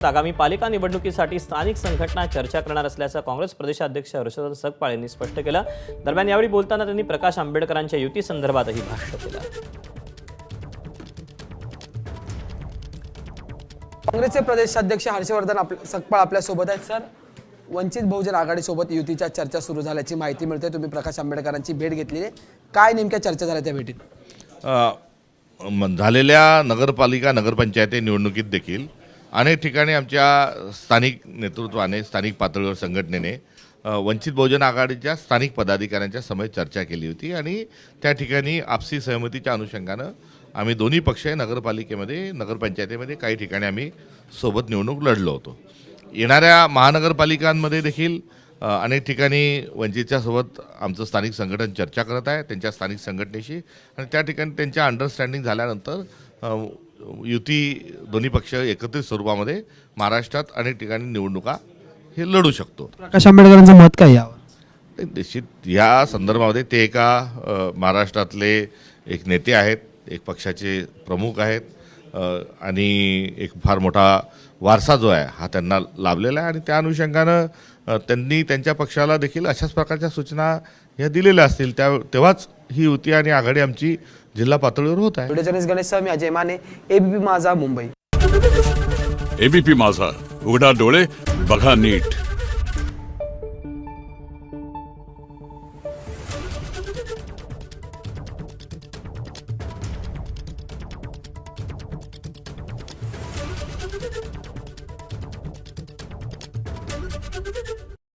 आगामी पालिका निवडणुकीसाठी स्थानिक संघटना चर्चा करणार असल्याचं काँग्रेस प्रदेशाध्यक्ष हर्षवर्धन सकपाळ यांनी स्पष्ट केलं। दरम्यान यावेळी बोलताना त्यांनी प्रकाश आंबेडकरांच्या युती संदर्भातही भाष्य केलं। काँग्रेसचे प्रदेशाध्यक्ष हर्षवर्धन सकपाळ आपल्या सोबत आहेत। सर, वंचित बहुजन आघाडी सोबत युतीच्या चर्चा सुरू झाल्याची माहिती मिळते। तुम्ही प्रकाश आंबेडकरांची भेट घेतली आहे, काय नेमक्या चर्चा झाल्या त्या भेटीत? झालेल्या नगरपालिका नगरपंचायती निवडणुकीत देखील अनेक ठिकाणी आमच्या स्थानिक नेतृत्वाने स्थानिक पातळीवर संघटनेने वंचित बहुजन आघाडीच्या स्थानिक पदाधिकाऱ्यांच्या समेत चर्चा केली होती आणि त्या ठिकाणी आपसी सहमतीच्या अनुषंगानं आम्ही दोन्ही पक्ष नगरपालिकेमध्ये नगरपंचायतीमध्ये काही ठिकाणी आम्ही सोबत निवडणूक लढलो होतो। येणाऱ्या महानगरपालिकांमध्ये देखील अनेक ठिकाणी वंचितच्या सोबत आमचं स्थानिक संघटन चर्चा करत आहे त्यांच्या स्थानिक संघटनेशी आणि त्या ठिकाणी त्यांच्या अंडरस्टँडिंग झाल्यानंतर युती दोन्ही पक्ष एकत्रित स्वरूपामध्ये महाराष्ट्रात अनेक ठिकाणी निवडणुका हे लढू शकतो। प्रकाश आंबेडकरांचं मत काय यावर? निश्चित या संदर्भामध्ये ते एका महाराष्ट्रातले एक नेते आहेत, एक पक्षाचे प्रमुख आहेत आणि एक फार मोठा वारसा जो आहे हा त्यांना लाभलेला आहे आणि त्या अनुषंगानं त्यांनी त्यांच्या पक्षाला देखील अशाच प्रकारच्या सूचना ह्या दिलेल्या असतील तेव्हाच ही युती आणि आघाडी आमची जिल्हा पातळीवर होत आहे। व्हिडिओ जर्नलिस्ट गणेश सह मी अजय माने, एबीपी माझा, मुंबई। एबीपी माझा, उघडा डोळे बघा नीट।